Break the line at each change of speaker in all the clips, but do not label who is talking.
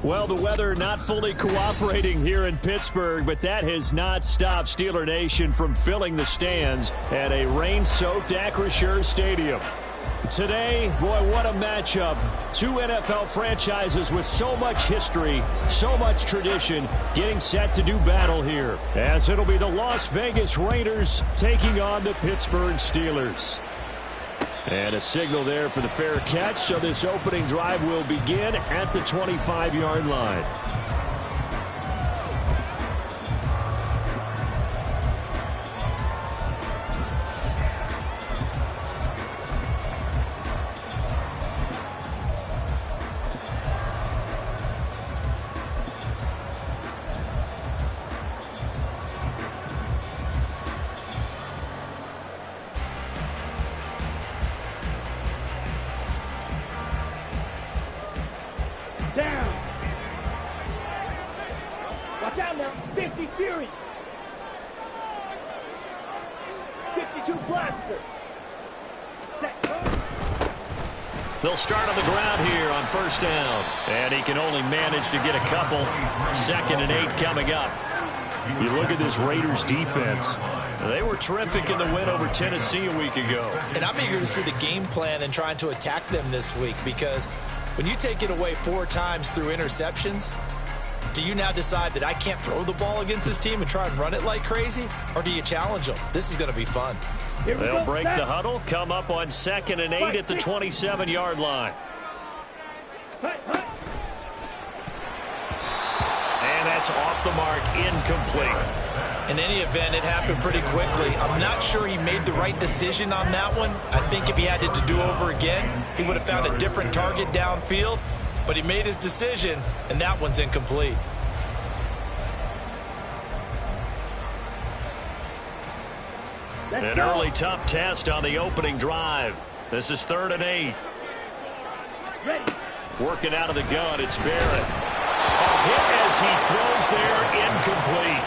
Well, the weather not fully cooperating here in Pittsburgh, but that has not stopped Steeler Nation from filling the stands at a rain-soaked Acrisure Stadium. Today, boy, what a matchup. Two NFL franchises with so much history, so much tradition, getting set to do battle here, as it'll be the Las Vegas Raiders taking on the Pittsburgh Steelers. And a signal there for the fair catch, so this opening drive will begin at the 25-yard line.
Down. Watch out now. 50 Fury. 52 Blaster. Set.
They'll start on the ground here on first down. And he can only manage to get a couple. 2nd and 8 coming up. You look at this Raiders defense. They were terrific in the win over Tennessee a week ago.
And I'm eager to see the game plan and trying to attack them this week, because when you take it away 4 times through interceptions, do you now decide that I can't throw the ball against this team and try and run it like crazy? Or do you challenge them? This is going to be fun.
They'll break the huddle, come up on 2nd and 8 at the 27-yard line. And that's off the mark, incomplete.
In any event, it happened pretty quickly. I'm not sure he made the right decision on that one. I think if he had it to do over again, he would have found a different target downfield. But he made his decision, and that one's incomplete.
An early tough test on the opening drive. This is 3rd and 8. Working out of the gun, it's Barrett. A hit as he throws there, incomplete.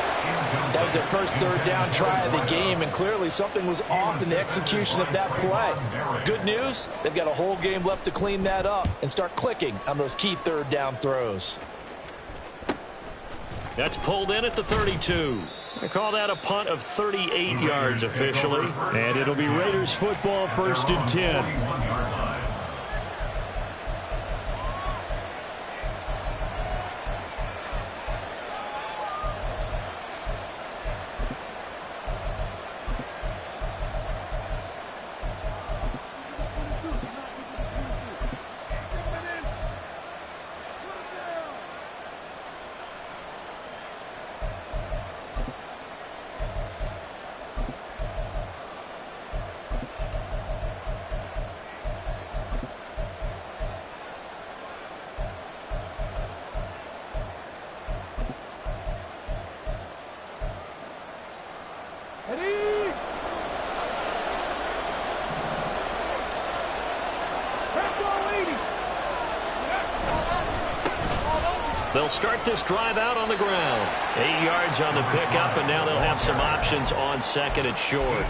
That was their first 3rd down try of the game, and clearly something was off in the execution of that play. Good news, they've got a whole game left to clean that up and start clicking on those key 3rd down throws.
That's pulled in at the 32. They call that a punt of 38 yards officially, and it'll be Raiders football, 1st and 10. They'll start this drive out on the ground. 8 yards on the pickup, and now they'll have some options on 2nd and short.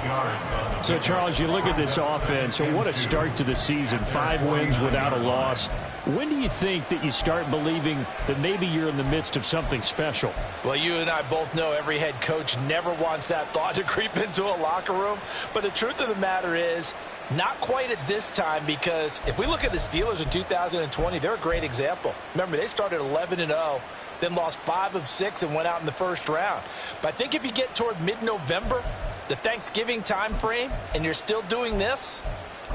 So, Charles, you look at this offense, so what a start to the season. 5 wins without a loss. When do you think that you start believing that maybe you're in the midst of something special?
Well, you and I both know every head coach never wants that thought to creep into a locker room. But the truth of the matter is, not quite at this time, because if we look at the Steelers in 2020, they're a great example. Remember, they started 11-0, then lost 5 of 6 and went out in the first round. But I think if you get toward mid-November, the Thanksgiving time frame, and you're still doing this,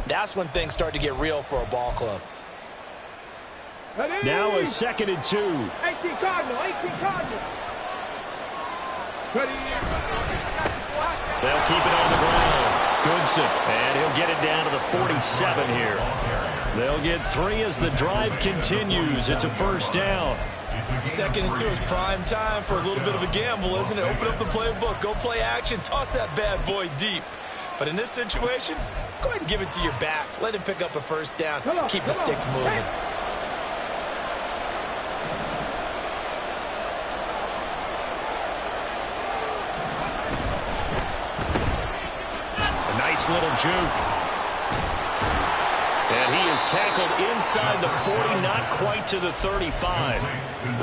that's when things start to get real for a ball club.
Now a 2nd and 2.
18 Cardinal, 18 Cardinal.
They'll keep it on the ground. Goodson, and he'll get it down to the 47 here. They'll get 3 as the drive continues. It's a 1st down.
2nd and 2 is prime time for a little bit of a gamble, isn't it? Open up the playbook, go play action, toss that bad boy deep. But in this situation, go ahead and give it to your back. Let him pick up a 1st down. Keep the sticks moving.
Little juke. And he is tackled inside the 40, not quite to the 35.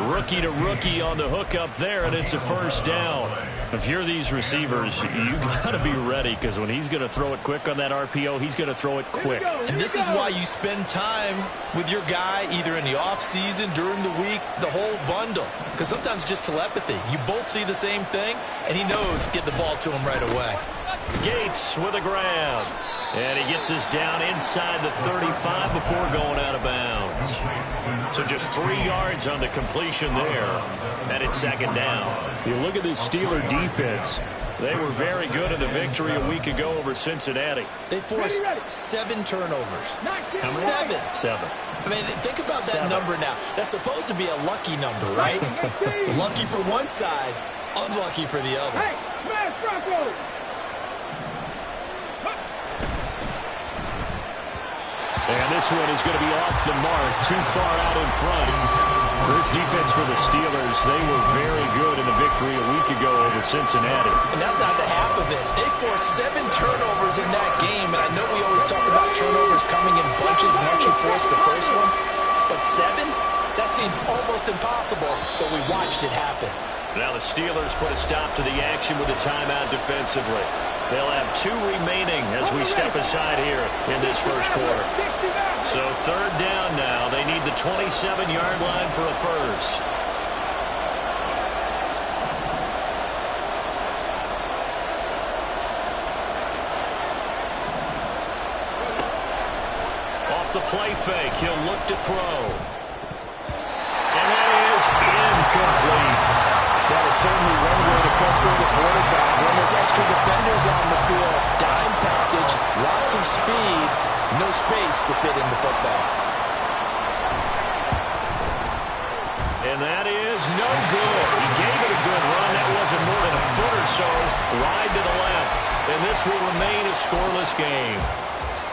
Rookie to rookie on the hook up there, and it's a first down. If you're these receivers, you got to be ready, because when he's going to throw it quick on that RPO, he's going to throw it quick.
And this is why you spend time with your guy either in the offseason, during the week, the whole bundle. Because sometimes just telepathy. You both see the same thing, and he knows get the ball to him right away.
Gates with a grab. And he gets us down inside the 35 before going out of bounds. So just 3 yards on the completion there. And it's second down. You look at this Steeler defense. They were very good in the victory a week ago over Cincinnati.
They forced 7 turnovers.
How many?
7. I mean, think about that number now. That's supposed to be a lucky number, right? Lucky for one side, unlucky for the other.
Hey, smash Bronco!
And this one is going to be off the mark, too far out in front. This defense for the Steelers, they were very good in the victory a week ago over Cincinnati.
And that's not the half of it. They forced 7 turnovers in that game, and I know we always talk about turnovers coming in bunches once you force the first one, but 7? That seems almost impossible, but we watched it happen.
Now the Steelers put a stop to the action with a timeout defensively. They'll have 2 remaining as we step aside here in this first quarter. So third down now. They need the 27-yard line for a first. Off the play fake, he'll look to throw. And that is incomplete.
That is certainly one way to frustrate a quarterback when there's extra defenders on the field. Dime package, lots of speed, no space to fit in the football.
And that is no good. He gave it a good run. That wasn't more than a foot or so wide to the left. And this will remain a scoreless game.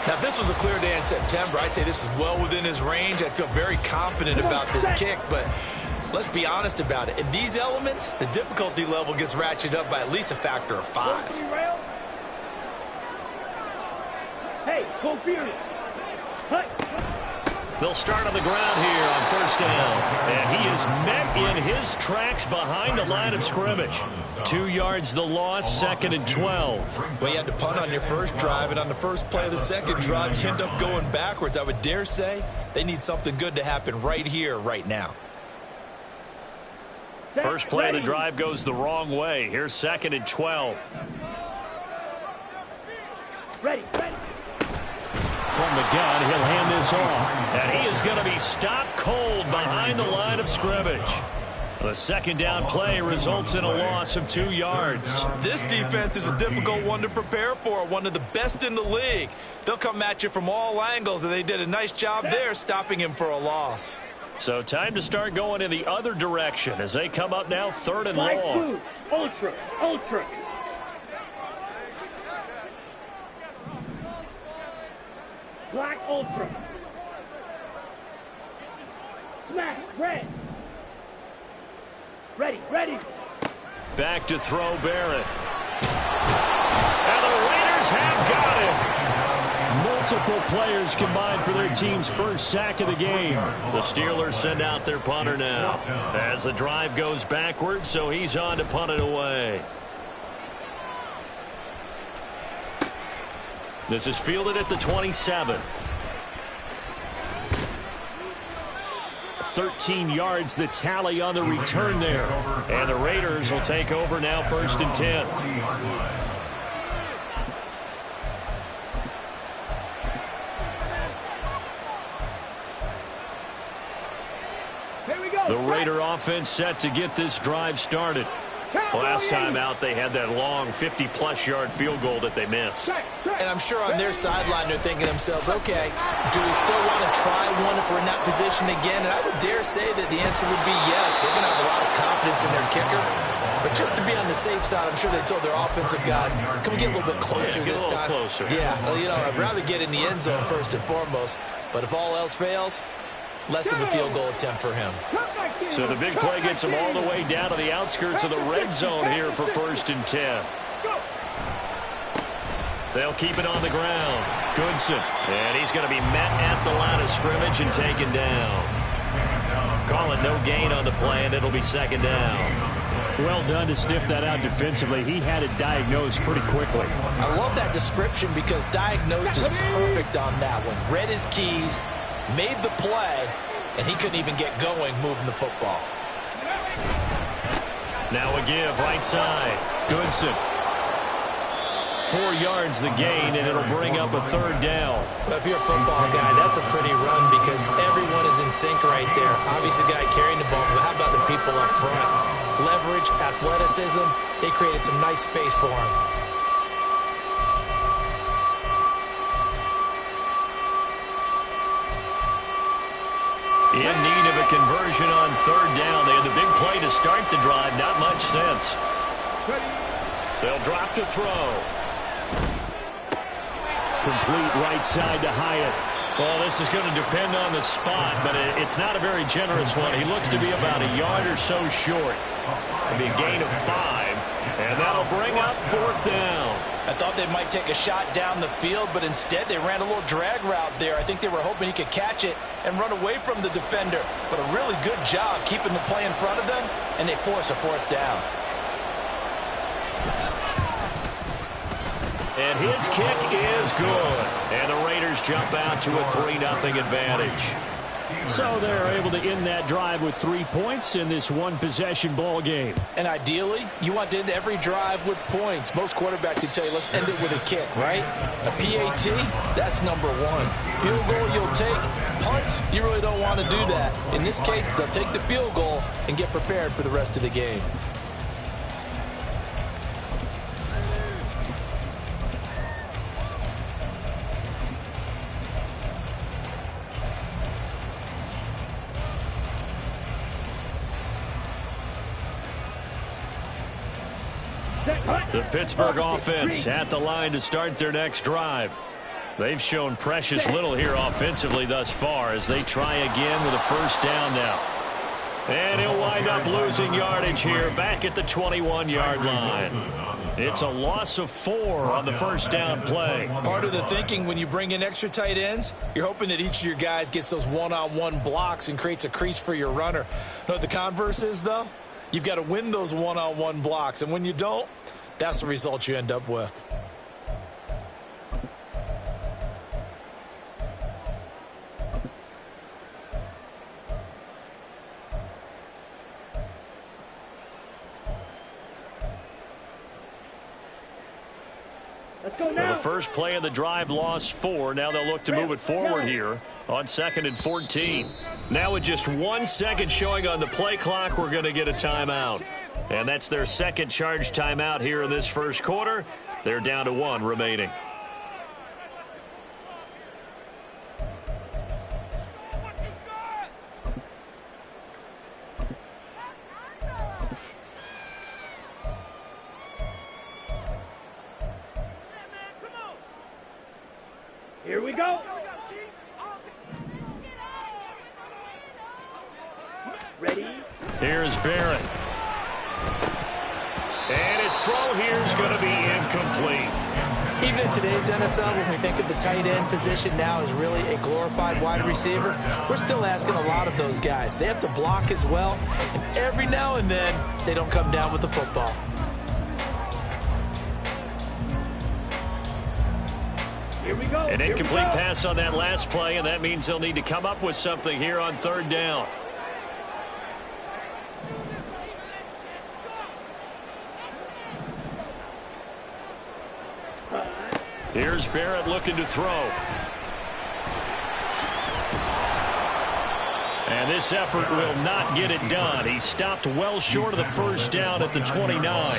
Now, if this was a clear day in September, I'd say this is well within his range. I'd feel very confident about this kick, but let's be honest about it. In these elements, the difficulty level gets ratcheted up by at least a factor of 5.
Hey, Cofieri. Hey.
They'll start on the ground here on first down. And he is met in his tracks behind the line of scrimmage. 2 yards the loss, second and 12.
Well, you had to punt on your first drive, and on the first play of the second drive, you end up going backwards. I would dare say they need something good to happen right here, right now.
First play of the drive goes the wrong way. Here's second and 12.
Ready.
From the gun, he'll hand this off. And he is going to be stopped cold behind the line of scrimmage. The second down play results in a loss of 2 yards.
This defense is a difficult one to prepare for, one of the best in the league. They'll come at you from all angles, and they did a nice job there stopping him for a loss.
So time to start going in the other direction as they come up now third and long.
Ultra. Black Ultra. Smash, red. Ready.
Back to throw Barrett. And the Raiders have got him. Multiple players combined for their team's first sack of the game. The Steelers send out their punter now as the drive goes backwards, so he's on to punt it away. This is fielded at the 27. 13 yards the tally on the return there. And the Raiders will take over now first and 10. The Raider offense set to get this drive started. Last time out, they had that long 50-plus yard field goal that they missed.
And I'm sure on their sideline they're thinking to themselves, okay, do we still want to try one if we're in that position again? And I would dare say that the answer would be yes. They're going to have a lot of confidence in their kicker. But just to be on the safe side, I'm sure they told their offensive guys, can we get a little bit closer this time?
Closer.
Yeah, well, you know, I'd rather get in the end zone first and foremost. But if all else fails, less of a field goal attempt for him.
So the big play gets him all the way down to the outskirts of the red zone here for first and 10. They'll keep it on the ground. Goodson. And he's going to be met at the line of scrimmage and taken down. Call it no gain on the play, and it'll be second down. Well done to sniff that out defensively. He had it diagnosed pretty quickly.
I love that description because diagnosed is perfect on that one. Read his keys, made the play, and he couldn't even get going moving the football.
Now a give right side. Goodson. 4 yards the gain, and it'll bring up a third down.
Well, if you're a football guy, that's a pretty run because everyone is in sync right there. Obviously, the guy carrying the ball, but how about the people up front? Leverage, athleticism, they created some nice space for him.
In need of a conversion on third down. They had the big play to start the drive. Not much sense. They'll drop to throw. Complete right side to Hyatt. Well, this is going to depend on the spot, but it's not a very generous one. He looks to be about a yard or so short. It'll be a gain of 5, and that'll bring up fourth down.
I thought they might take a shot down the field, but instead they ran a little drag route there. I think they were hoping he could catch it and run away from the defender. But a really good job keeping the play in front of them, and they force a fourth down.
And his kick is good. And the Raiders jump out to a 3-0 advantage. So they're able to end that drive with 3 points in this one-possession ball game.
And ideally, you want to end every drive with points. Most quarterbacks would tell you, let's end it with a kick, right? A PAT, that's number 1. Field goal you'll take. Punts, you really don't want to do that. In this case, they'll take the field goal and get prepared for the rest of the game.
The Pittsburgh offense at the line to start their next drive. They've shown precious little here offensively thus far as they try again with a first down now. And he'll wind up losing yardage here back at the 21-yard line. It's a loss of 4 on the first down play.
Part of the thinking when you bring in extra tight ends, you're hoping that each of your guys gets those one-on-one blocks and creates a crease for your runner. You know what the converse is, though? You've got to win those one-on-one blocks, and when you don't, that's the result you end up with.
Let's go now.
Well, the first play of the drive lost 4. Now they'll look to move it forward here on 2nd and 14. Now with just 1 second showing on the play clock, we're going to get a timeout. And that's their second charge timeout here in this first quarter. They're down to 1 remaining.
Here we go. Ready?
Here's Barrett. And his throw here is going to be incomplete.
Even in today's NFL, when we think of the tight end position now as really a glorified wide receiver, we're still asking a lot of those guys. They have to block as well, and every now and then, they don't come down with the football.
Here we go.
An incomplete pass on that last play, and that means they'll need to come up with something here on third down. Here's Barrett looking to throw. And this effort will not get it done. He stopped well short of the first down at the 29.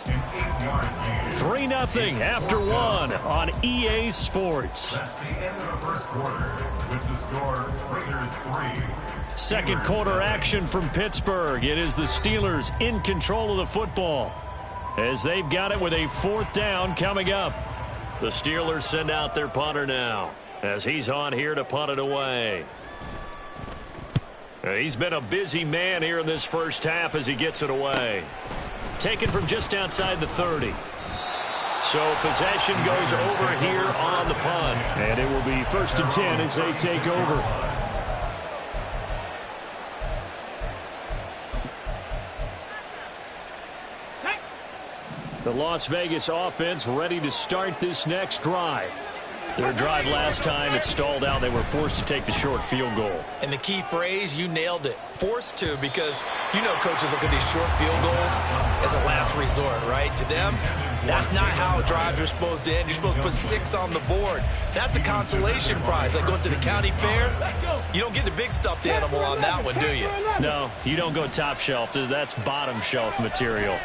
3-0 after 1 on EA Sports.
That's the end of the first quarter with the score Raiders 3.
Second quarter action from Pittsburgh. It is the Steelers in control of the football as they've got it with a 4th down coming up. The Steelers send out their punter now as he's on here to punt it away. He's been a busy man here in this first half as he gets it away. Taken from just outside the 30. So possession goes over here on the punt. And it will be 1st and 10 as they take over. The Las Vegas offense ready to start this next drive. Their drive last time, it stalled out. They were forced to take the short field goal.
And the key phrase, you nailed it. Forced to, because you know coaches look at these short field goals as a last resort, right? To them, that's not how drives are supposed to end. You're supposed to put 6 on the board. That's a consolation prize. Like going to the county fair, you don't get the big stuffed animal on that one, do you?
No, you don't go top shelf. That's bottom shelf material.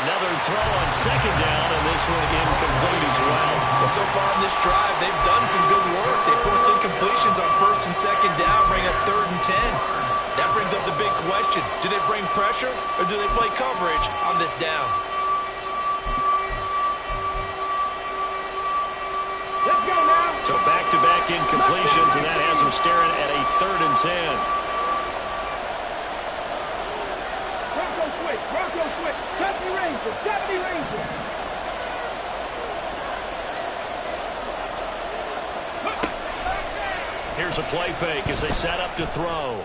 Another throw on 2nd down, and this one incomplete as well.
Well, so far in this drive, they've done some good work. They forced incompletions on 1st and 2nd down, bring up 3rd and 10. That brings up the big question. Do they bring pressure, or do they play coverage on this down?
Let's go now.
So back-to-back incompletions, and that has them staring at a 3rd and 10.
Bronco switch. 70 Rangers. 70 Rangers.
Here's a play fake as they set up to throw.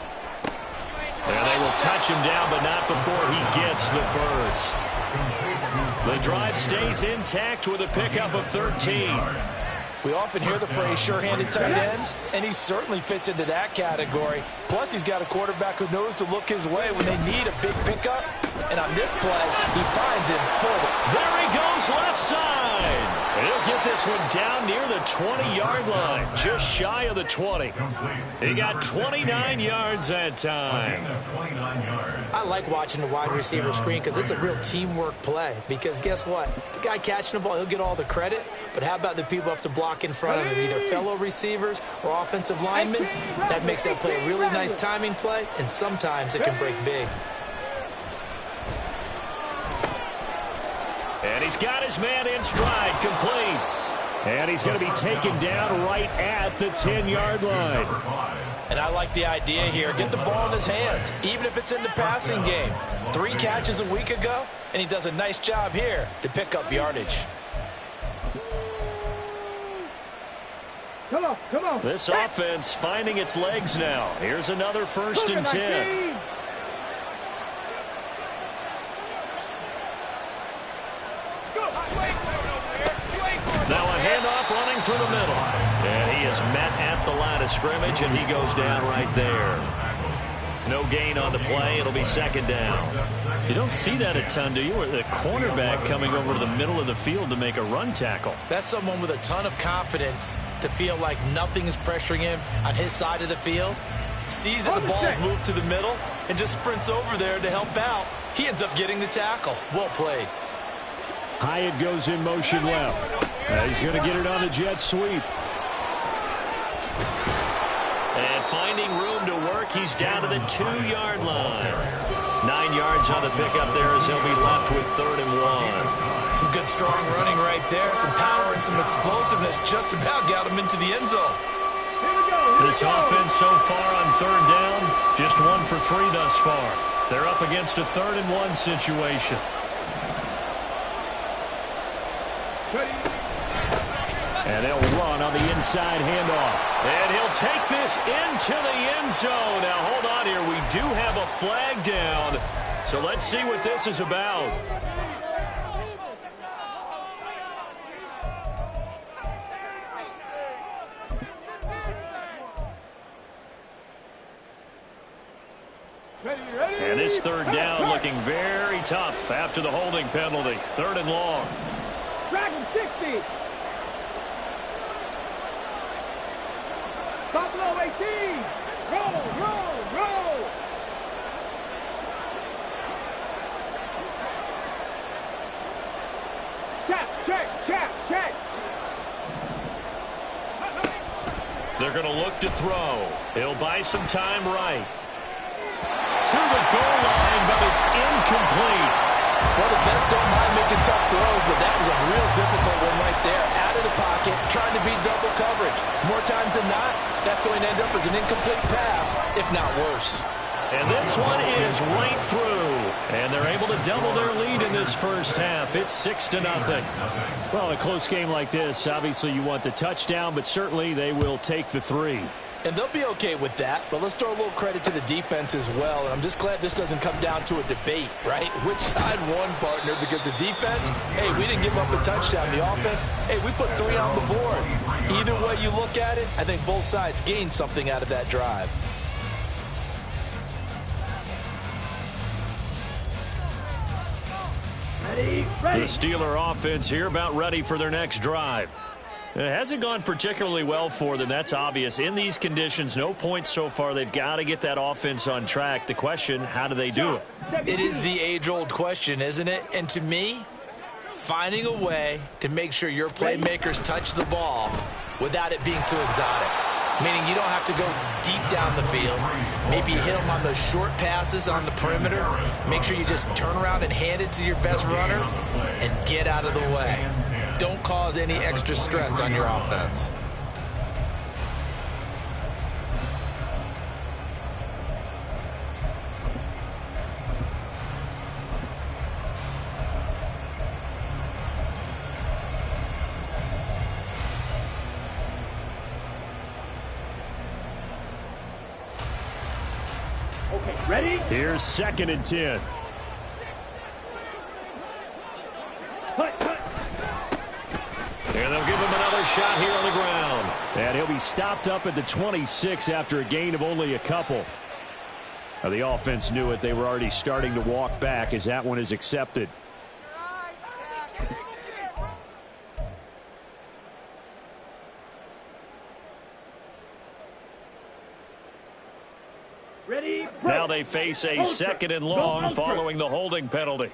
And they will touch him down, but not before he gets the first. The drive stays intact with a pickup of 13.
We often hear the phrase sure-handed tight ends, and he certainly fits into that category. Plus, he's got a quarterback who knows to look his way when they need a big pickup. And on this play, he finds him full.
There he goes, left side. And he'll get this one down near the 20-yard line, just shy of the 20. He got 29 yards that time.
I like watching the wide receiver screen because it's a real teamwork play. Because guess what? The guy catching the ball, he'll get all the credit. But how about the people who have to block in front of him, either fellow receivers or offensive linemen? That makes that play a really nice timing play, and sometimes it can break big.
And he's got his man in stride, complete. And he's going to be taken down right at the 10-yard line.
And I like the idea here. Get the ball in his hands, even if it's in the passing game. 3 catches a week ago, and he does a nice job here to pick up yardage.
Come on, come on.
This offense finding its legs now. Here's another 1st and 10. Now a handoff running through the middle. And he is met at the line of scrimmage, and he goes down right there. No gain on the play. It'll be 2nd down. You don't see that a ton, do you? Or the cornerback coming over to the middle of the field to make a run tackle.
That's someone with a ton of confidence to feel like nothing is pressuring him on his side of the field. Sees that the ball's moved to the middle and just sprints over there to help out. He ends up getting the tackle. Well played.
Hyatt goes in motion left. He's going to get it on the jet sweep. And finding room to work, he's down to the 2-yard line. 9 yards on the pickup there as he'll be left with 3rd and 1.
Some good strong running right there. Some power and some explosiveness just about got him into the end zone.
This offense so far on 3rd down, just 1 for 3 thus far. They're up against a 3rd and 1 situation. And they'll run on the inside handoff. And he'll take this into the end zone. Now, hold on here. We do have a flag down. So let's see what this is about. And this 3rd down looking very tough after the holding penalty. 3rd and long.
Dragon 60. Buffalo 18. Roll, roll, roll. Check.
They're going to look to throw. He'll buy some time right. To the goal line, but it's incomplete.
Well, the best don't mind making tough throws, but that was a real difficult one right there. Out of the pocket, trying to beat double coverage. More times than not, that's going to end up as an incomplete pass, if not worse.
And this one is right through. And they're able to double their lead in this first half. It's 6-0. Well, a close game like this, obviously you want the touchdown, but certainly they will take the 3.
And they'll be okay with that, but let's throw a little credit to the defense as well. And I'm just glad this doesn't come down to a debate, right? Which side won, partner? Because the defense, hey, we didn't give up a touchdown. The offense, hey, we put 3 on the board. Either way you look at it, I think both sides gained something out of that drive.
The Steeler offense here about ready for their next drive. It hasn't gone particularly well for them. That's obvious. In these conditions, no points so far. They've got to get that offense on track. The question, how do they do it?
It is the age-old question, isn't it? And to me, finding a way to make sure your playmakers touch the ball without it being too exotic. Meaning you don't have to go deep down the field. Maybe you hit them on those short passes on the perimeter. Make sure you just turn around and hand it to your best runner and get out of the way. Don't cause any extra stress on your offense.
Okay, ready?
Here's 2nd and 10. And they'll give him another shot here on the ground. And he'll be stopped up at the 26 after a gain of only a couple. Now, the offense knew it. They were already starting to walk back as that one is accepted.
Ready?
Now they face a 2nd and long following the holding penalty.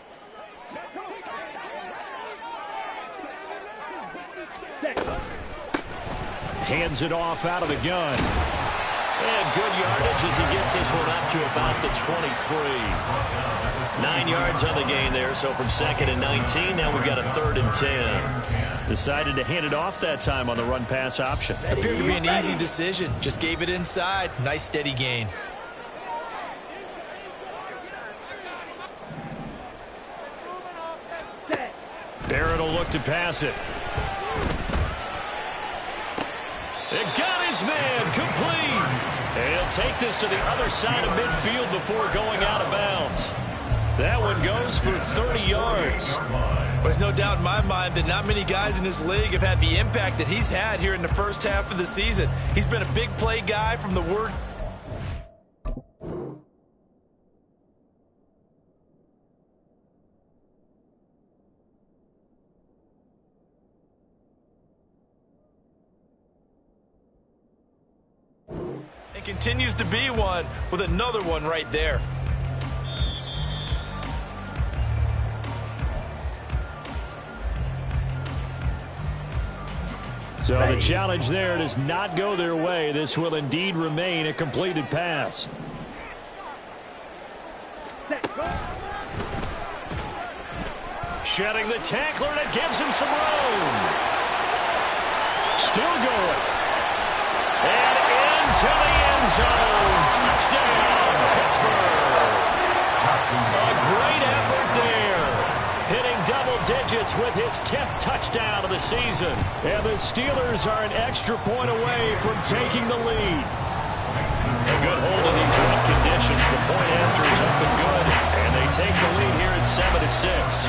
Hands it off out of the gun. And good yardage as he gets this one up to about the 23. 9 yards on the gain there, so from 2nd and 19, now we've got a 3rd and 10. Decided to hand it off that time on the run-pass option.
Appeared to be an easy decision. Just gave it inside. Nice steady gain.
Barrett will look to pass it. It got his man complete. And he'll take this to the other side of midfield before going out of bounds. That one goes for 30 yards.
There's no doubt in my mind that not many guys in this league have had the impact that he's had here in the first half of the season. He's been a big play guy from the word. And continues to be one with another one right there.
So the challenge there does not go their way. This will indeed remain a completed pass. Shedding the tackler, and it gives him some room. Still going. And into the end zone. Touchdown, Pittsburgh. A great effort there. Hitting double digits with his 10th touchdown of the season. And the Steelers are an extra point away from taking the lead. A good hold in these rough conditions. The point after is up and good. And they take the lead here at 7-6.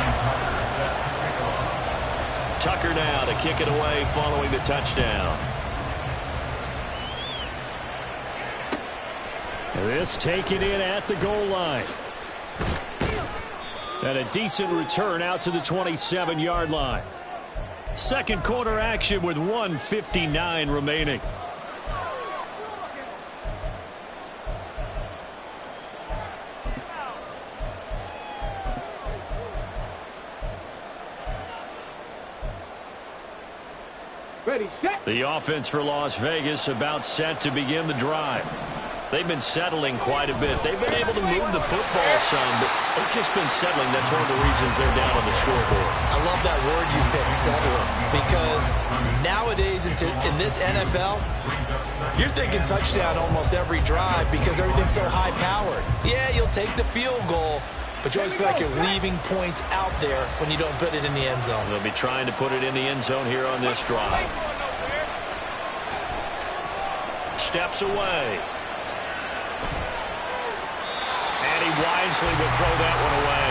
Tucker now to kick it away following the touchdown. This taken in at the goal line. And a decent return out to the 27-yard line. Second quarter action with 1:59 remaining.
Ready, set.
The offense for Las Vegas about set to begin the drive. They've been settling quite a bit. They've been able to move the football some, but they've just been settling. That's one of the reasons they're down on the scoreboard.
I love that word you picked, settling, because nowadays in this NFL, you're thinking touchdown almost every drive because everything's so high-powered. Yeah, you'll take the field goal, but you always feel like you're leaving points out there when you don't put it in the end zone.
They'll be trying to put it in the end zone here on this drive. Steps away. And he wisely would throw that one away.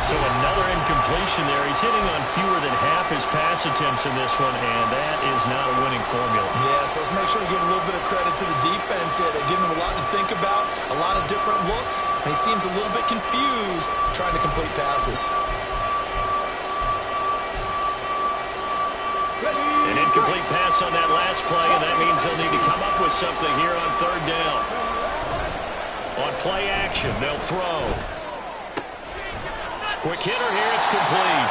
So another incompletion there. He's hitting on fewer than half his pass attempts in this one, and that is not a winning formula.
Yeah, so let's make sure to give a little bit of credit to the defense here. They're giving him a lot to think about, a lot of different looks, and he seems a little bit confused trying to complete passes.
An incomplete pass on that last play, and that means they'll need to come up with something here on third down. On play action, they'll throw. Quick hitter here, it's complete.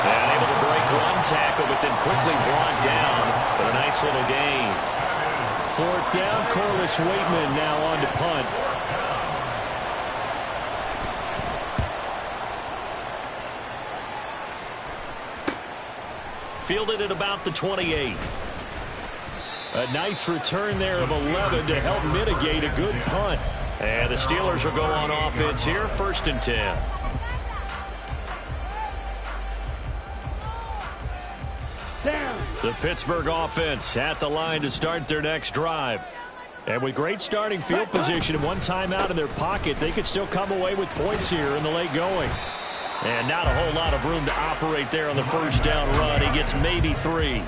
And able to break one tackle, but then quickly brought down with a nice little gain. Fourth down, Corliss Waitman now on to punt. Fielded at about the 28. A nice return there of 11 to help mitigate a good punt. And the Steelers will go on offense here, 1st and 10.
Down.
The Pittsburgh offense at the line to start their next drive. And with great starting field position and one timeout in their pocket, they could still come away with points here in the late going. And not a whole lot of room to operate there on the first down run. He gets maybe 3.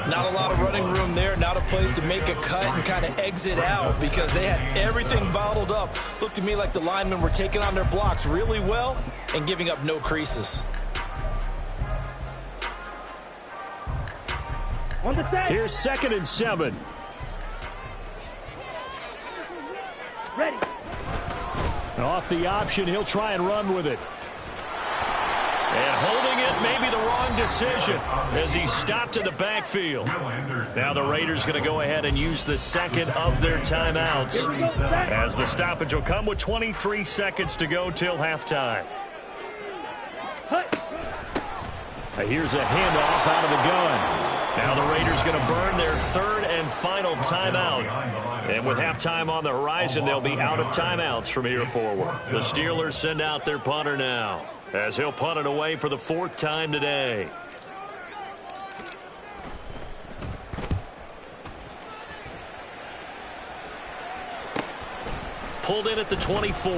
Not a lot of running room there, not a place to make a cut and kind of exit out because they had everything bottled up. Looked to me like the linemen were taking on their blocks really well and giving up no creases.
On the set.
Here's 2nd and 7.
Ready.
Off the option, he'll try and run with it. And holding it may be the wrong decision as he stopped in the backfield. Now the Raiders going to go ahead and use the second of their timeouts as the stoppage will come with 23 seconds to go till halftime. Here's a handoff out of the gun. Now the Raiders going to burn their 3rd and final timeout. And with halftime on the horizon, they'll be out of timeouts from here forward. The Steelers send out their punter now as he'll punt it away for the 4th time today. Pulled in at the 24.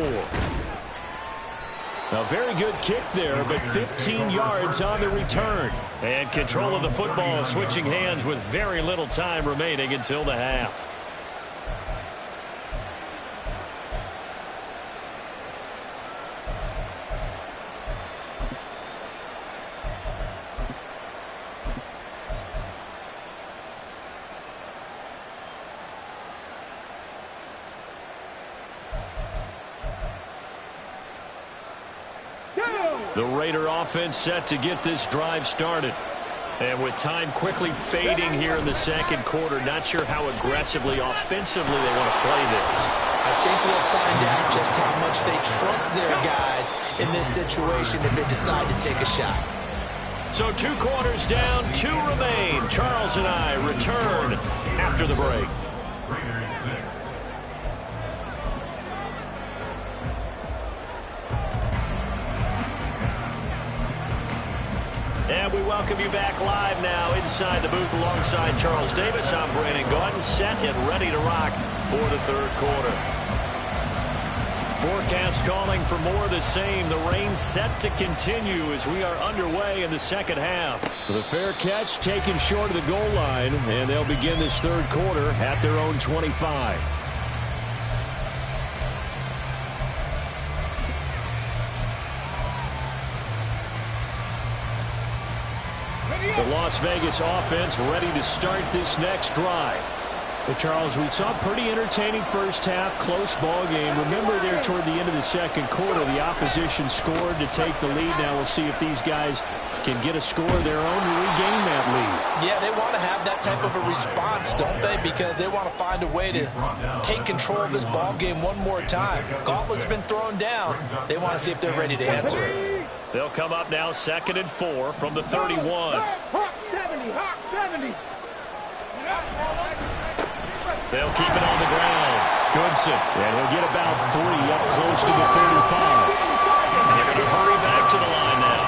A very good kick there, but 15 yards on the return. And control of the football switching hands with very little time remaining until the half. The Raider offense set to get this drive started. And with time quickly fading here in the second quarter, not sure how aggressively, offensively they want to play this.
I think we'll find out just how much they trust their guys in this situation if they decide to take a shot.
So 2 quarters down, 2 remain. Charles and I return after the break.
Raiders 6.
And we welcome you back live now inside the booth alongside Charles Davis. I'm Brandon Gaudin, set and ready to rock for the 3rd quarter. Forecast calling for more of the same. The rain set to continue as we are underway in the second half. The fair catch taken short of the goal line, and they'll begin this 3rd quarter at their own 25. The Las Vegas offense ready to start this next drive. Well, Charles, we saw a pretty entertaining first half, close ball game. Remember there toward the end of the second quarter, the opposition scored to take the lead. Now we'll see if these guys can get a score of their own to regain that lead.
Yeah, they want to have that type of a response, don't they? Because they want to find a way to take control of this ball game one more time. Gauntlet's been thrown down. They want to see if they're ready to answer it.
They'll come up now 2nd and 4 from the 31.
Hawk 70, Hawk 70.
They'll keep it on the ground. Goodson, and he'll get about 3 up close to the 35. And they're going to hurry back to the line now.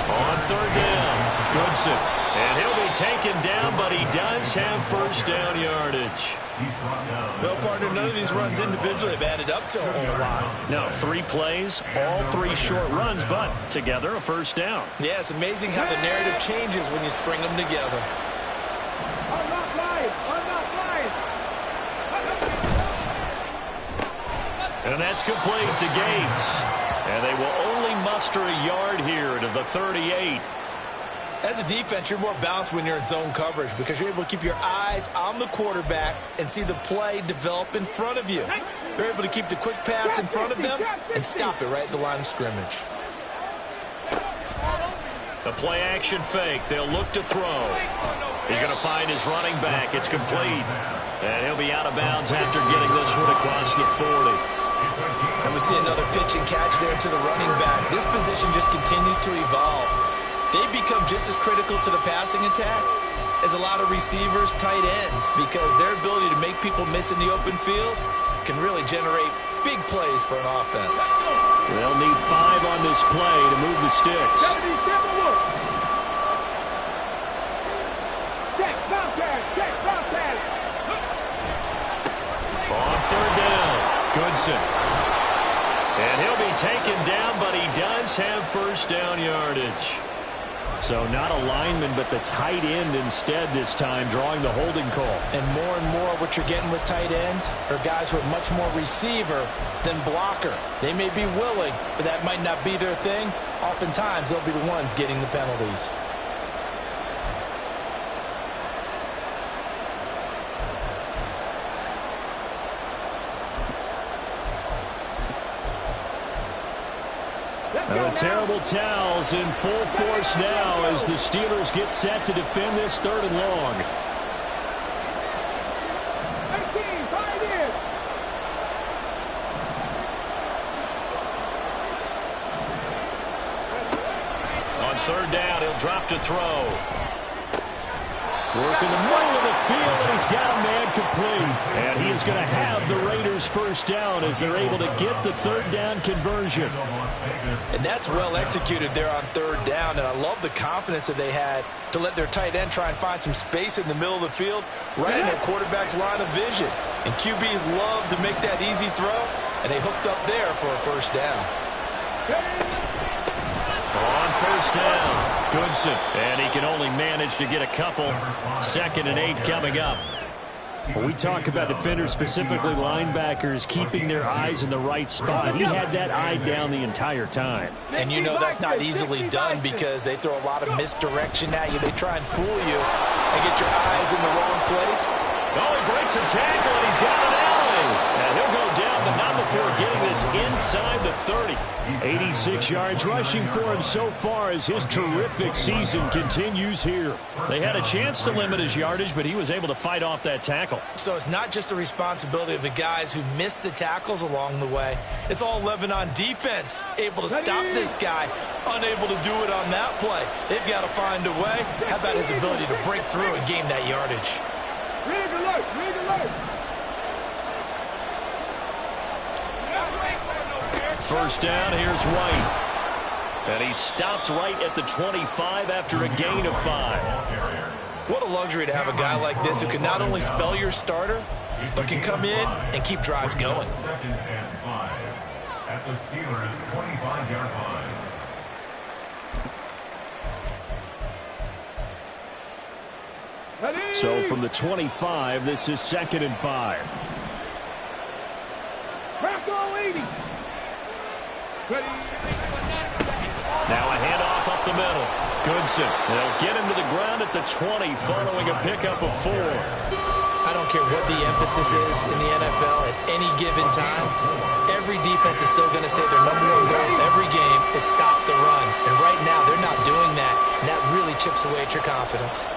On 3rd down, Goodson. And he'll be taken down, but he does have first down yardage.
Well, partner, none of these runs individually have added up to a whole lot.
No, 3 plays, all 3 short runs, but together a first down.
Yeah, it's amazing how the narrative changes when you string them together.
I'm not flying. I'm not flying.
And that's complete to Gates. And they will only muster a yard here to the 38.
As a defense, you're more balanced when you're in zone coverage because you're able to keep your eyes on the quarterback and see the play develop in front of you. You're able to keep the quick pass in front of them and stop it right at the line of scrimmage.
The play action fake. They'll look to throw. He's going to find his running back. It's complete. And he'll be out of bounds after getting this one across the 40.
And we see another pitch and catch there to the running back. This position just continues to evolve. They become just as critical to the passing attack as a lot of receivers, tight ends, because their ability to make people miss in the open field can really generate big plays for an offense.
They'll need 5 on this play to move the sticks.
77 look. Check, contact, check, contact.
On 3rd down, Goodson. And he'll be taken down, but he does have first down yardage. So not a lineman, but the tight end instead this time, drawing the holding call.
And more what you're getting with tight ends are guys who are much more receiver than blocker. They may be willing, but that might not be their thing. Oftentimes, they'll be the ones getting the penalties.
The terrible towels in full force now as the Steelers get set to defend this 3rd and long.
18, tight end.
On 3rd down, he'll drop to throw. Work in the middle of the field, and he's got a man complete. And he is going to have the Raiders first down as they're able to get the 3rd down conversion.
And that's well executed there on 3rd down. And I love the confidence that they had to let their tight end try and find some space in the middle of the field, right in their quarterback's line of vision. And QBs love to make that easy throw, and they hooked up there for a first down.
On 1st down, Goodson. And he can only manage to get a couple. 2nd and 8 coming up. When we talk about defenders, specifically linebackers, keeping their eyes in the right spot. He had that eye down the entire time.
And you know that's not easily done because they throw a lot of misdirection at you. They try and fool you and get your eyes in the wrong place.
Oh, he breaks a tackle, and he's got an alley. And he'll go down, but not before getting this inside the 30. 86 yards rushing for him so far as his terrific season continues here. They had a chance to limit his yardage, but he was able to fight off that tackle.
So it's not just the responsibility of the guys who missed the tackles along the way. It's all 11 on defense, able to stop this guy, unable to do it on that play. They've got to find a way. How about his ability to break through and gain that yardage?
Rig alert, rig alert.
1st down, here's White. And he stopped right at the 25 after a gain of 5.
What a luxury to have a guy like this who can not only spell your starter, but can come in and keep drives going.
2nd and 5 at the Steelers' 25-yard line.
So from the 25, this is 2nd and 5.
Crack on 80. Ready.
Now a handoff up up the middle. Goodson, they'll get him to the ground at the 20 following a pickup of 4.
I don't care what the emphasis is in the NFL at any given time. Every defense is still going to say their #1 goal every game is stop the run. And right now, they're not doing that, and that really chips away at your confidence.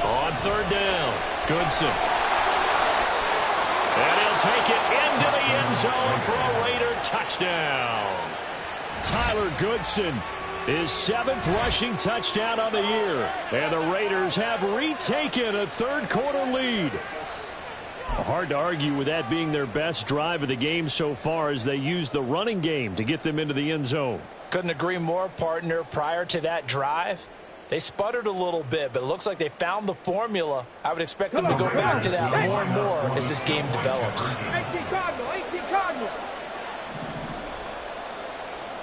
On 3rd down, Goodson. And he'll take it into the end zone for a Raider touchdown. Tyler Goodson, his 7th rushing touchdown on the year. And the Raiders have retaken a third-quarter lead. Hard to argue with that being their best drive of the game so far as they used the running game to get them into the end zone.
Couldn't agree more, partner. Prior to that drive, they sputtered a little bit, but it looks like they found the formula. I would expect them to go back to that more and more as this game develops.
18 Cardinal.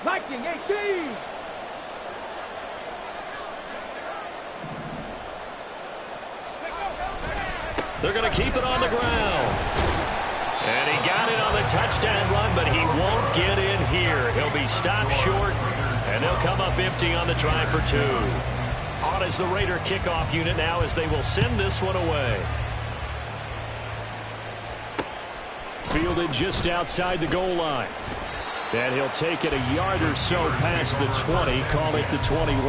Viking 18.
They're going to keep it on the ground. And he got it on the touchdown run, but he won't get in here. He'll be stopped short, and they'll come up empty on the try for 2. On is the Raider kickoff unit now as they will send this one away. Fielded just outside the goal line. And he'll take it a yard or so past the 20, call it the 21.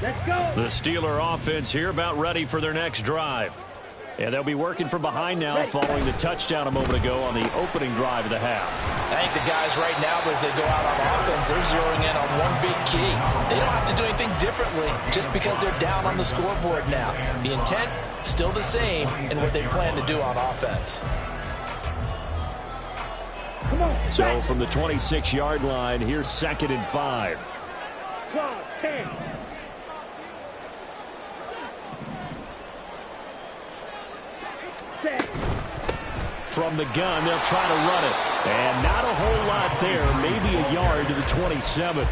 Let's go.
The Steeler offense here about ready for their next drive. And they'll be working from behind now following the touchdown a moment ago on the opening drive of the half.
I think the guys right now, as they go out on offense, they're zeroing in on one big key. They don't have to do anything differently just because they're down on the scoreboard now. The intent, still the same in what they plan to do on offense.
Come on.
So from the 26-yard line, here's 2nd and 5.
10.
From the gun, they'll try to run it. And not a whole lot there, maybe a yard to the 27.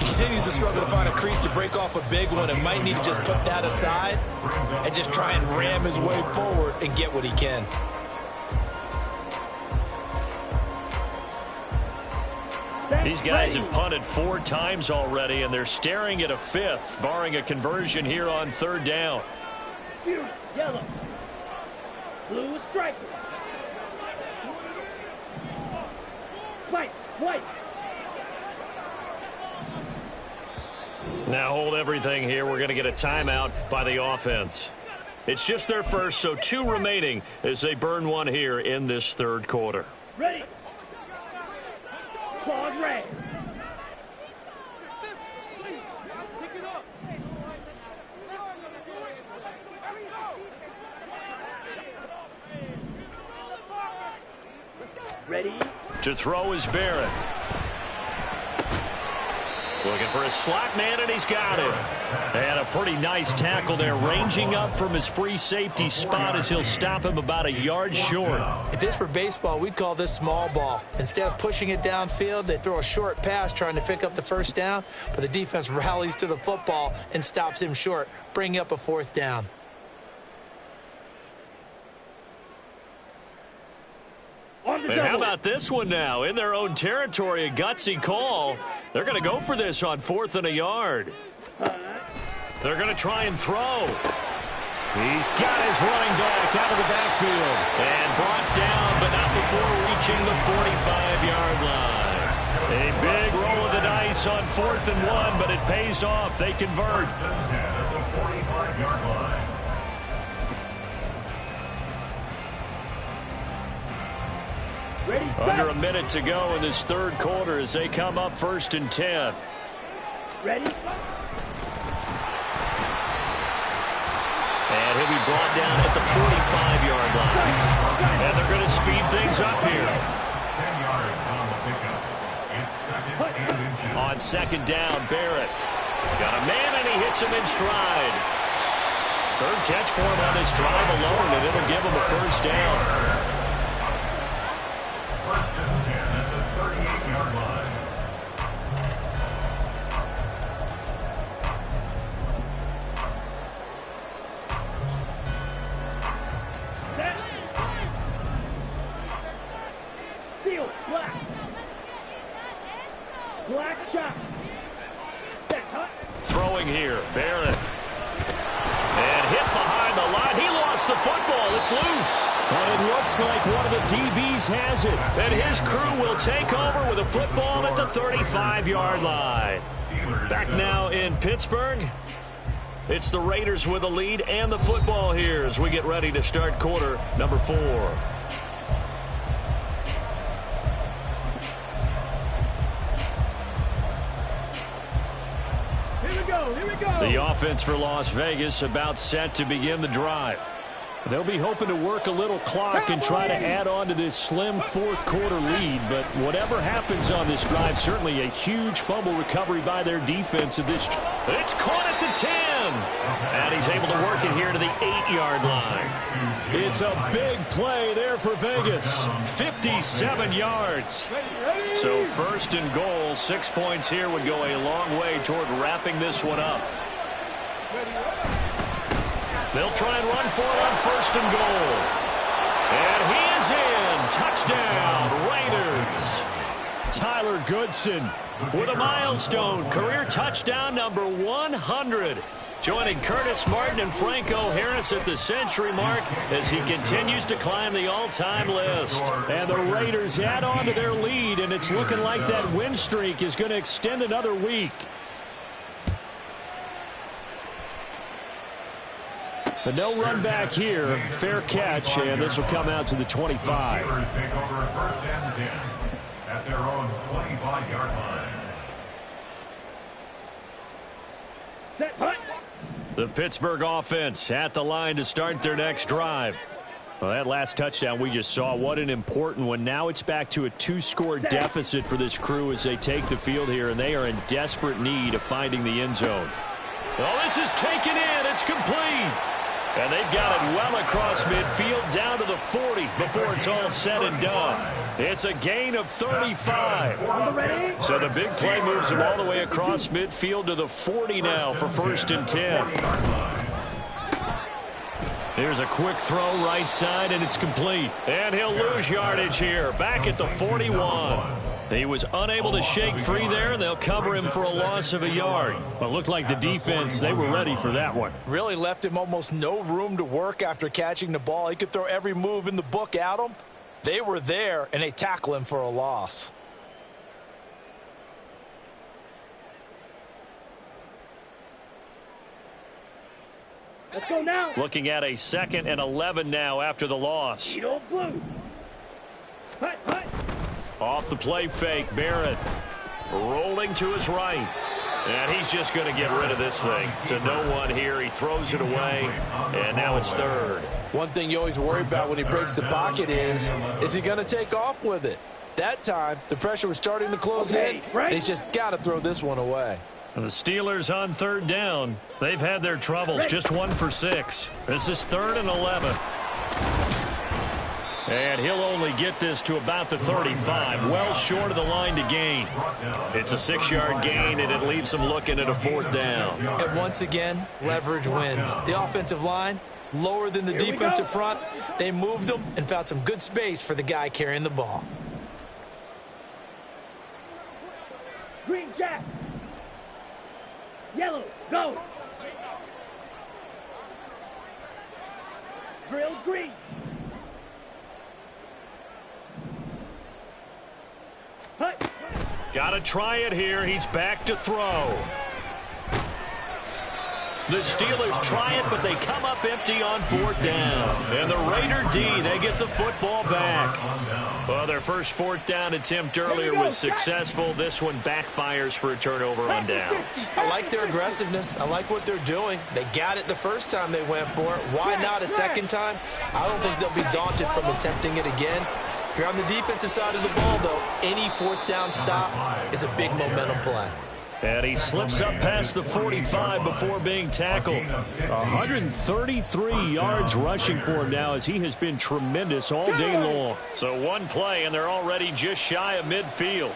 He continues to struggle to find a crease to break off a big one and might need to just put that aside and just try and ram his way forward and get what he can.
These guys have punted 4 times already, and they're staring at a 5th, barring a conversion here on 3rd down.
Yellow. Blue striker. White.
Now hold everything here. We're going to get a timeout by the offense. It's just their first, so 2 remaining as they burn one here in this 3rd quarter.
Ready. Claws red. Ready.
To throw is Barrett. Looking for a slot man, and he's got it. And a pretty nice tackle there, ranging up from his free safety spot as he'll stop him about a yard short.
If this were baseball, we'd call this small ball. Instead of pushing it downfield, they throw a short pass trying to pick up the 1st down, but the defense rallies to the football and stops him short, bringing up a 4th down.
And how about this one now? In their own territory, a gutsy call. They're going to go for this on 4th and a yard. They're going to try and throw. He's got his running back out of the backfield. And brought down, but not before reaching the 45-yard line. A big roll of the dice on 4th and 1, but it pays off. They convert.
Ready,
Under a minute to go in this 3rd quarter as they come up 1st and 10.
Ready.
And he'll be brought down at the 45-yard line. And they're going to speed things up here.
10 yards on the pickup. It's 2nd and inches.
On 2nd down, Barrett. Got a man, and he hits him in stride. 3rd catch for him on this drive alone, and it'll give him a 1st down.
1st and 10 at the 38-yard line.
Black shot.
Throwing here, Barrett. And hit behind the line. He lost the football. It's loose. But it looks like one of the DBs has it. And his crew will take over with a football at the 35-yard line. Back now in Pittsburgh. It's the Raiders with the lead and the football here as we get ready to start quarter number 4.
Here we go.
The offense for Las Vegas about set to begin the drive. They'll be hoping to work a little clock and try to add on to this slim fourth quarter lead. But whatever happens on this drive, certainly a huge fumble recovery by their defense of this. It's caught at the 10. And he's able to work it here to the 8-yard line. It's a big play there for Vegas. 57 yards. So first and goal, 6 points here would go a long way toward wrapping this one up. They'll try and run for it on first and goal. And he is in. Touchdown, Raiders. Tyler Goodson with a milestone. Career touchdown number 100. Joining Curtis Martin and Franco Harris at the century mark as he continues to climb the all-time list. And the Raiders add on to their lead, and it's looking like that win streak is going to extend another week. But no run back here. Fair catch, and this will come out to the 25.
Steelers take over first and 10 at their own 25-yard line.
Set, punt.
The Pittsburgh offense at the line to start their next drive. Well, that last touchdown we just saw, what an important one. Now it's back to a 2-score deficit for this crew as they take the field here, and they are in desperate need of finding the end zone. Well, this is taken in. It's complete. And they've got it well across midfield down to the 40 before it's all said and done. It's a gain of 35. So the big play moves them all the way across midfield to the 40 now for first and 10. Here's a quick throw right side, and it's complete. And he'll lose yardage here, back at the 41. He was unable to shake free there, and they'll cover him for a loss of a yard. Well, it looked like the defense, they were ready for that one.
Really left him almost no room to work after catching the ball. He could throw every move in the book at him. They were there, and they tackle him for a loss.
Let's go now.
Looking at a 2nd and 11 now after the loss.
Blue. Punt.
Off the play fake, Barrett rolling to his right. And he's just going to get rid of this thing. To no one here. He throws it away, and now it's 3rd.
One thing you always worry about when he breaks the pocket is he going to take off with it? That time, the pressure was starting to close in. And he's just got to throw this one away.
And the Steelers on 3rd down. They've had their troubles, just 1 for 6. This is 3rd and 11. And he'll only get this to about the 35, well short of the line to gain. It's a 6-yard gain, and it leaves them looking at a 4th down.
And once again, leverage wins. The offensive line, lower than the defensive front. They moved them and found some good space for the guy carrying the ball.
Green jack. Yellow, go. Drill green.
Got to try it here. He's back to throw. The Steelers try it, but they come up empty on 4th down. And the Raider D, they get the football back. Well, their first 4th down attempt earlier was successful. This one backfires for a turnover on downs.
I like their aggressiveness. I like what they're doing. They got it the first time they went for it. Why not a second time? I don't think they'll be daunted from attempting it again. If you're on the defensive side of the ball, though, any 4th down stop is a big momentum play.
And he slips up past the 45 before being tackled. 133 yards rushing for him now as he has been tremendous all day long. So one play, and they're already just shy of midfield.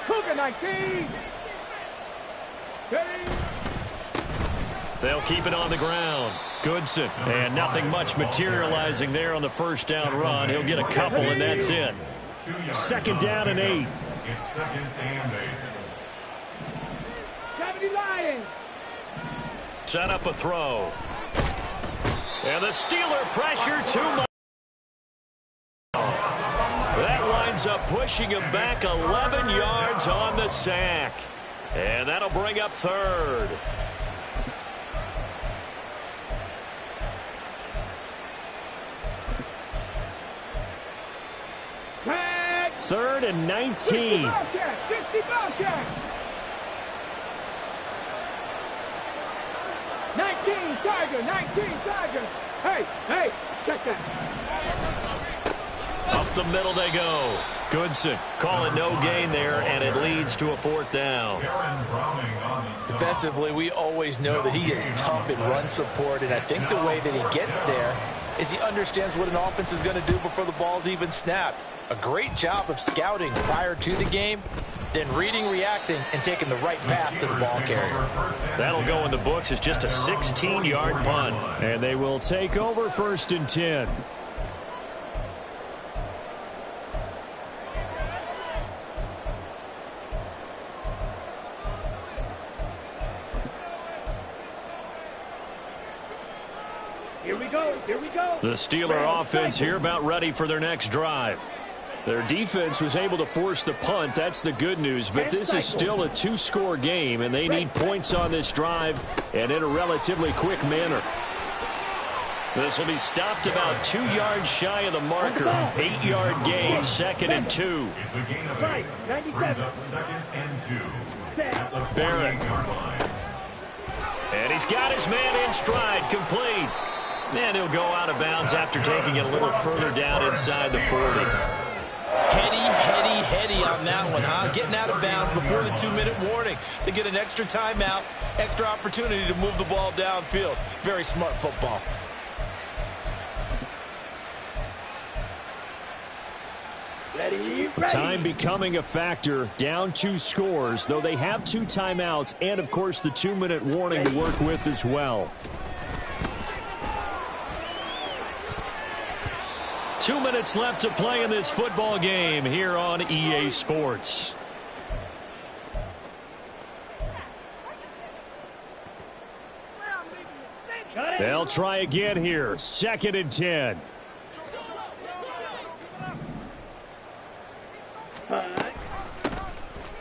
Cougar 19. Ready.
They'll keep it on the ground. Goodson. And nothing much materializing there on the first down run. He'll get a couple, and that's it. 2nd down and 8.
It's 2nd and 8.
Set up a throw. And the Steeler pressure too much. That winds up pushing him back 11 yards on the sack. And that'll bring up 3rd. Third and 19.
19 Tiger, 19 Tiger. Hey, check that.
Up the middle they go. Goodson, call it no gain there, and it leads to a 4th down.
Defensively, we always know that he is tough in run support, and I think the way that he gets there is he understands what an offense is going to do before the ball's even snapped. A great job of scouting prior to the game, then reading, reacting, and taking the right path to the ball carrier.
That'll go in the books as just a 16-yard punt. And they will take over 1st and 10.
Here we go.
The Steeler offense here about ready for their next drive. Their defense was able to force the punt. That's the good news. But this is still a 2-score game, and they need points on this drive and in a relatively quick manner. This will be stopped about 2 yards shy of the marker. 8-yard gain, 2nd and 2.
It's a gain of 8. Brings up 2nd and 2. At the 48-yard line.
And he's got his man in stride, complete. And he'll go out of bounds after taking it a little further down inside the 40.
Heady on that one, huh? Getting out of bounds before the 2-minute warning. They get an extra timeout, extra opportunity to move the ball downfield. Very smart football.
Ready.
Time becoming a factor, down 2 scores, though they have 2 timeouts and, of course, the 2-minute warning to work with as well. 2 minutes left to play in this football game here on EA Sports. They'll try again here. 2nd and 10.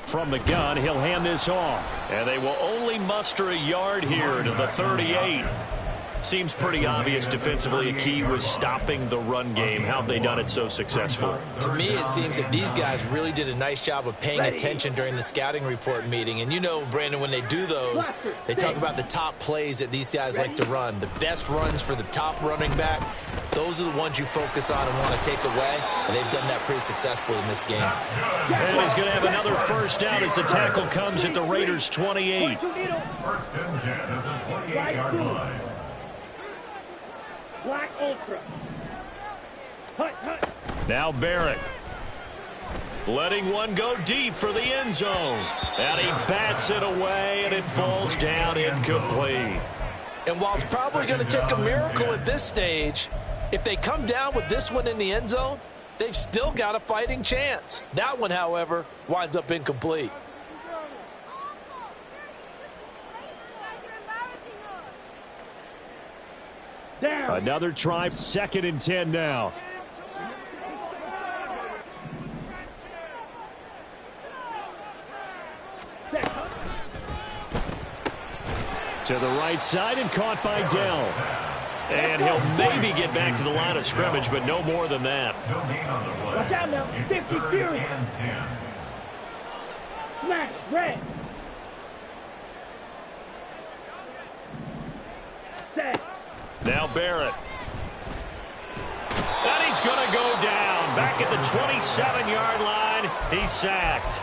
From the gun, he'll hand this off. And they will only muster a yard here to the 38. Seems pretty obvious defensively a key was stopping the run game. How have they done it so successfully?
To me, it seems that these guys really did a nice job of paying attention during the scouting report meeting. And you know, Brandon, when they do those, they talk about the top plays that these guys like to run. The best runs for the top running back, those are the ones you focus on and want to take away. And they've done that pretty successfully in this game.
And he's going to have another 1st down as the tackle comes at the Raiders' 28.
1st and 10 at the 28-yard line.
Black Ultra. Hut.
Now Barrett. Letting one go deep for the end zone. And he bats it away, and it falls down incomplete.
And while it's probably going to take a miracle at this stage, if they come down with this one in the end zone, they've still got a fighting chance. That one, however, winds up incomplete.
Down.
Another try, 2nd and 10 now. To the right side and caught by Dell. And he'll maybe get back to the line of scrimmage, but no more than that.
No gain on the play.
Watch out now.
It's
50
3rd
Fury.
and 10.
Smash. Red. Set.
Now Barrett. And he's going to go down. Back at the 27-yard line. He's sacked.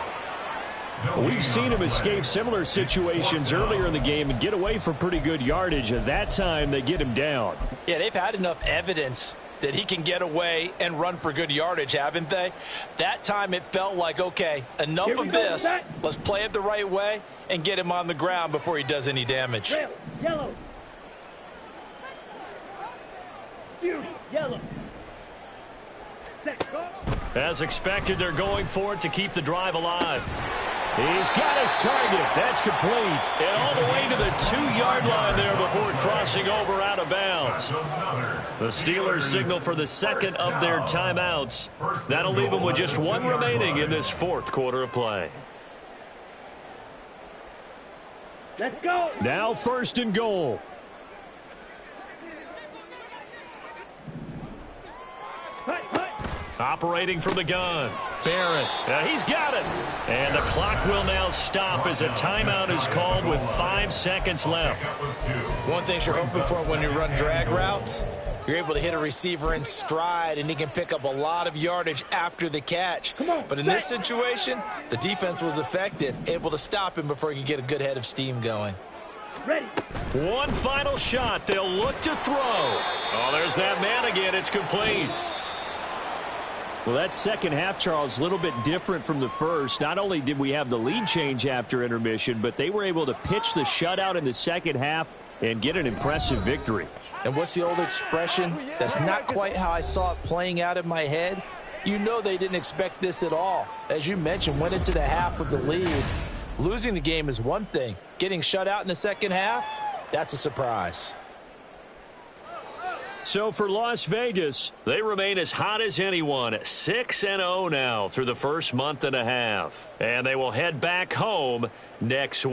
We've seen him escape similar situations earlier in the game and get away for pretty good yardage. At that time, they get him down.
Yeah, they've had enough evidence that he can get away and run for good yardage, haven't they? That time it felt like, okay, enough of this. Let's play it the right way and get him on the ground before he does any damage.
Yellow. Fury, yellow. Set, go.
As expected, they're going for it to keep the drive alive. He's got his target. That's complete. And all the way to the 2-yard line there before crossing over out of bounds. The Steelers signal for the second of their timeouts. That'll leave them with just one remaining in this fourth quarter of play.
Let's go.
Now 1st and goal. Operating from the gun. Barrett. He's got it. And the clock will now stop as a timeout is called with 5 seconds left.
One thing you're hoping for when you run drag routes, you're able to hit a receiver in stride, and he can pick up a lot of yardage after the catch. But in this situation, the defense was effective, able to stop him before he could get a good head of steam going.
Ready.
One final shot. They'll look to throw. Oh, there's that man again. It's complete. Well, that second half, Charles, a little bit different from the first. Not only did we have the lead change after intermission, but they were able to pitch the shutout in the second half and get an impressive victory.
And what's the old expression? That's not quite how I saw it playing out in my head. You know they didn't expect this at all. As you mentioned, went into the half with the lead. Losing the game is one thing. Getting shut out in the second half, that's a surprise.
So for Las Vegas, they remain as hot as anyone, 6-0 now through the first month and a half. And they will head back home next week.